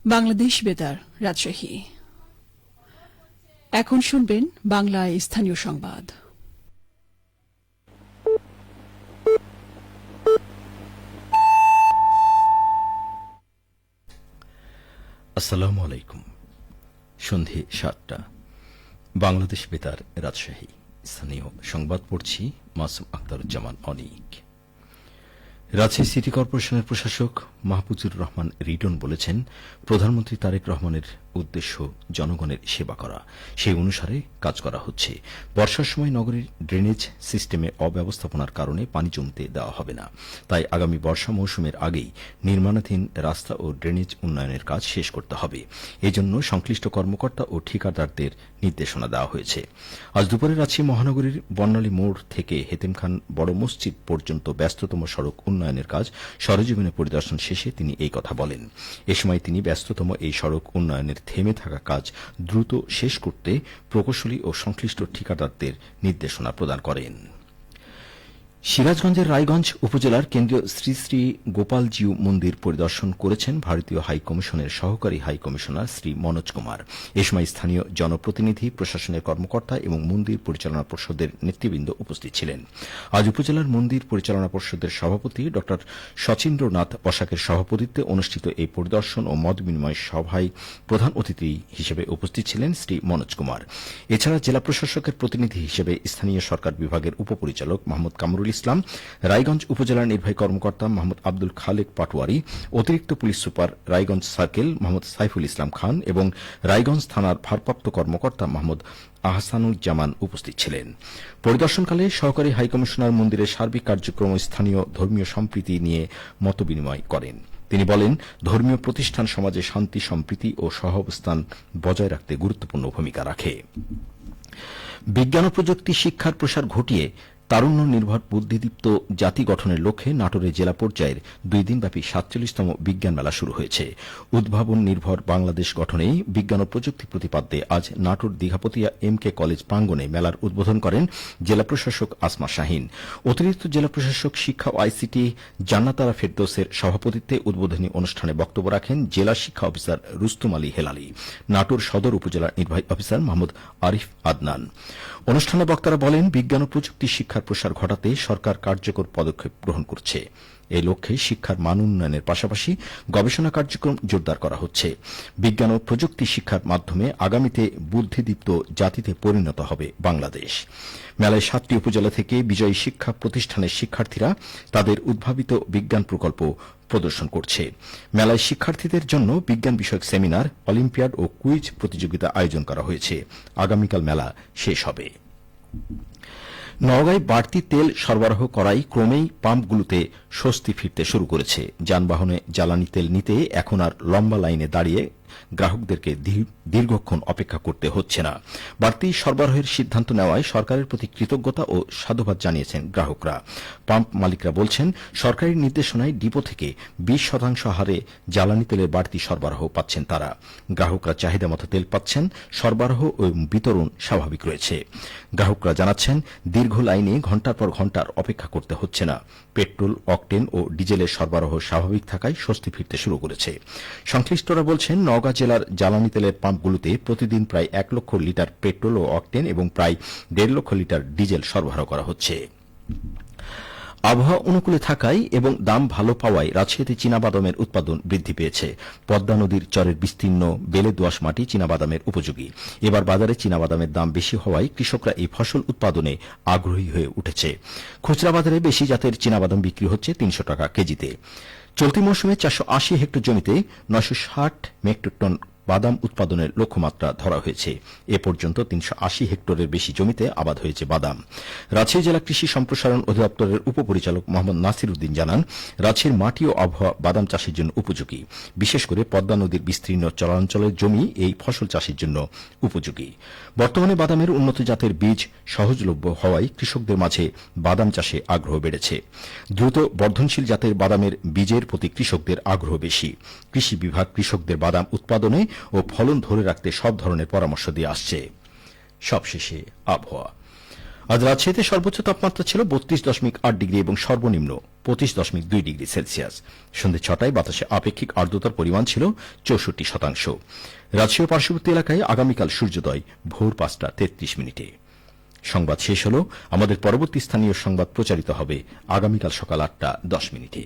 বাংলাদেশ বেতার রাজশাহী। এখন শুনবেন বাংলায় স্থানীয় সংবাদ। আসসালামু আলাইকুম। সন্ধে ৭টা। বাংলাদেশ বেতার রাজশাহী। স্থানীয় সংবাদ পড়ছি মাসুম আখতারুজ্জামান অনিক। রাজশাহী সিটি কর্পোরেশনের প্রশাসক মাহফুজুর রহমান রিটন বলেছেন, প্রধানমন্ত্রী তারেক রহমানের উদ্দেশ্য জনগণের সেবা করা, সেই অনুসারে কাজ করা হচ্ছে। বর্ষার সময় নগরীর ড্রেনেজ সিস্টেমে অব্যবস্থাপনার কারণে পানি জমতে দেওয়া হবে না। তাই আগামী বর্ষা মৌসুমের আগেই নির্মাণাধীন রাস্তা ও ড্রেনেজ উন্নয়নের কাজ শেষ করতে হবে। এজন্য সংশ্লিষ্ট কর্মকর্তা ও ঠিকাদারদের নির্দেশনা দেওয়া হয়েছে। আজ দুপুরে রাজশাহী মহানগরীর বর্ণালী মোড় থেকে হেতেমখান বড় মসজিদ পর্যন্ত ব্যস্ততম সড়ক উন্নয়নের কাজ সরেজমিনে পরিদর্শন শেষে তিনি এই কথা বলেন। এ সময় তিনি ব্যস্ততম এই সড়ক উন্নয়নের থেমে থাকা কাজ দ্রুত শেষ করতে প্রকৌশলী ও সংশ্লিষ্ট ঠিকাদারদের নির্দেশনা প্রদান করেন। সিরাজগঞ্জের রায়গঞ্জ উপজেলার কেন্দ্রীয় শ্রী শ্রী গোপালজিউ মন্দির পরিদর্শন করেছেন ভারতীয় হাইকমিশনের সহকারী হাইকমিশনার শ্রী মনোজ কুমার। এ সময় স্থানীয় জনপ্রতিনিধি, প্রশাসনের কর্মকর্তা এবং মন্দির পরিচালনা পর্ষদের নেতৃবৃন্দ উপস্থিত ছিলেন। আজ উপজেলার মন্দির পরিচালনা পর্ষদের সভাপতি ড শচীন্দ্রনাথ বসাকের সভাপতিত্বে অনুষ্ঠিত এই পরিদর্শন ও মত বিনিময় সভায় প্রধান অতিথি হিসেবে উপস্থিত ছিলেন শ্রী মনোজ কুমার। এছাড়া জেলা প্রশাসকের প্রতিনিধি হিসেবে স্থানীয় সরকার বিভাগের উপপরিচালক মোহাম্মদ কামরুল ইসলাম, রায়গঞ্জ উপজেলার নির্বাহী কর্মকর্তা মোহাম্মদ আব্দুল খালেক পাটোয়ারি, অতিরিক্ত police super Raiganj circle Mohammad Saiful Islam Khan এবং রায়গঞ্জ থানার ভারপ্রাপ্ত কর্মকর্তা মোহাম্মদ আহসানুজ্জামান উপস্থিত ছিলেন। পরিদর্শনকালে সহকারী হাইকমিশনার মন্দিরের সার্বিক কার্যক্রম ও স্থানীয় ধর্মীয় সম্প্রীতি নিয়ে মতবিনিময় করেন। তিনি বলেন, ধর্মীয় প্রতিষ্ঠান সমাজে শান্তি, সম্প্রীতি ও সহাবস্থান বজায় রাখতে গুরুত্বপূর্ণ ভূমিকা রাখে। বিজ্ঞান ও প্রযুক্তি শিক্ষার প্রসার ঘটিয়ে তারুণ্য নির্ভর বুদ্ধিদীপ্ত জাতি গঠনের লক্ষ্যে নাটোরে জেলা পর্যায়ের 2 দিনব্যাপী 47তম বিজ্ঞান মেলা শুরু হয়েছে। উদ্ভাবন নির্ভর বাংলাদেশ গঠনেই বিজ্ঞান ও প্রযুক্তি প্রতিপাদ্যে আজ নাটোর দীঘাপতিয়া MK কলেজ প্রাঙ্গণে মেলার উদ্বোধন করেন জেলা প্রশাসক আসমা শাহীন। অতিরিক্ত জেলা প্রশাসক শিক্ষা ও আইসিটি জান্নাতারা ফেরদৌসের সভাপতিত্বে উদ্বোধনী অনুষ্ঠানে বক্তব্য রাখেন জেলা শিক্ষা অফিসার রুস্তুম আলী হেলালি, নাটোর সদর উপজেলার নির্বাহী অফিসার মোহাম্মদ আরিফ আদনান। অনুষ্ঠানে বক্তারা বলেন, বিজ্ঞান ও প্রযুক্তি শিক্ষার প্রসার ঘটাতে সরকার কার্যকর পদক্ষেপ গ্রহণ করছে। এই লক্ষ্যে শিক্ষার মান উন্নয়নের পাশাপাশি গবেষণা কার্যক্রম জোরদার করা হচ্ছে। বিজ্ঞান ও প্রযুক্তি শিক্ষার মাধ্যমে আগামীতে বুদ্ধিদীপ্ত জাতিতে পরিণত হবে বাংলাদেশ। মেলায় 7টি উপজেলা থেকে বিজয়ী শিক্ষা প্রতিষ্ঠানের শিক্ষার্থীরা তাদের উদ্ভাবিত বিজ্ঞান প্রকল্প প্রদর্শন করছে। মেলায় শিক্ষার্থীদের জন্য বিজ্ঞান বিষয়ক সেমিনার, অলিম্পিয়াড ও কুইজ প্রতিযোগিতা আয়োজন করা হয়েছে। আগামীকাল মেলা শেষ হবে। নওগাঁয় বাড়তি তেল সরবরাহ করায় ক্রমেই পাম্পগুলোতে স্বস্তি ফিরতে শুরু করেছে। যানবাহনে জ্বালানি তেল নিতে এখন আর লম্বা লাইনে দাঁড়িয়ে গ্রাহকদেরকে দীর্ঘক্ষণ অপেক্ষা করতে হচ্ছে না। বাড়তি সরবরাহের সিদ্ধান্ত নেওয়ায় সরকারের প্রতি কৃতজ্ঞতা ও সাধুবাদ জানিয়েছেন গ্রাহকরা। পাম্প মালিকরা বলছেন, সরকারি নির্দেশনায় ডিপো থেকে 20% হারে জ্বালানি তেলের বাড়তি সরবরাহ পাচ্ছেন তারা। গ্রাহকরা চাহিদা মতো তেল পাচ্ছেন, সরবরাহ ও বিতরণ স্বাভাবিক রয়েছে। গ্রাহকরা জানাচ্ছেন, দীর্ঘ লাইনে ঘণ্টার পর ঘণ্টার অপেক্ষা করতে হচ্ছে না। পেট্রোল, অকটেন ও ডিজেলের সরবরাহ স্বাভাবিক থাকায় স্বস্তি ফিরতে শুরু করেছে। সংশ্লিষ্টরা বলছেন, নওগাঁ জেলার জ্বালানি তেলের পাম্পগুলোতে প্রতিদিন প্রায় 1 লক্ষ লিটার পেট্রোল ও অকটেন এবং প্রায় 1.5 লক্ষ লিটার ডিজেল সরবরাহ করা হচ্ছে। আবহাওয়া অনুকূলে থাকায় এবং দাম ভালো পাওয়ায় রাজশাহীতে চীনাবাদামের উৎপাদন বৃদ্ধি পেয়েছে। পদ্মা নদীর চরের বিস্তীর্ণ বেলে দোআঁশ মাটি চীনাবাদামের উপযোগী। এবার বাজারে চীনাবাদামের দাম বেশি হওয়ায় কৃষকরা এই ফসল উৎপাদনে আগ্রহী হয়ে উঠেছে। খুচরা বাজারে বেশি জাতের চীনাবাদাম বিক্রি হচ্ছে 300 টাকা কেজিতে। চলতি মৌসুমে 480 হেক্টর জমিতে 960 মেট্রিক টন বাদাম উৎপাদনের লক্ষ্যমাত্রা ধরা হয়েছে। এ পর্যন্ত 380 হেক্টরের বেশি জমিতে আবাদ হয়েছে বাদাম। রাজশাহী জেলা কৃষি সম্প্রসারণ অধিদপ্তরের উপপরিচালক মোহাম্মদ নাসির উদ্দিন জানান, রাজশাহীর মাটি ও আবহাওয়া বাদাম চাষের জন্য উপযোগী। বিশেষ করে পদ্মা নদীর বিস্তীর্ণ চরাঞ্চলের জমি এই ফসল চাষের জন্য উপযোগী। বর্তমানে বাদামের উন্নত জাতের বীজ সহজলভ্য হওয়ায় কৃষকদের মাঝে বাদাম চাষে আগ্রহ বেড়েছে। দ্রুত বর্ধনশীল জাতের বাদামের বীজের প্রতি কৃষকদের আগ্রহ বেশি। কৃষি বিভাগ কৃষকদের বাদাম উৎপাদনে ও ফলন ধরে রাখতে সব ধরনের পরামর্শ দিয়ে আসছে। সবশেষে আবহাওয়া। আজ রাজশাহীতে সর্বোচ্চ তাপমাত্রা ছিল 32.8 ডিগ্রি এবং সর্বনিম্ন 25.2 ডিগ্রি সেলসিয়াস। সন্ধ্যে 6টায় বাতাসে আপেক্ষিক আর্দ্রতার পরিমাণ ছিল 64%। রাজশাহী ও পার্শ্ববর্তী এলাকায় আগামীকাল সূর্যোদয় ভোর 5:33। সংবাদ শেষ হল। আমাদের পরবর্তী স্থানীয় সংবাদ প্রচারিত হবে আগামীকাল সকাল 8:10।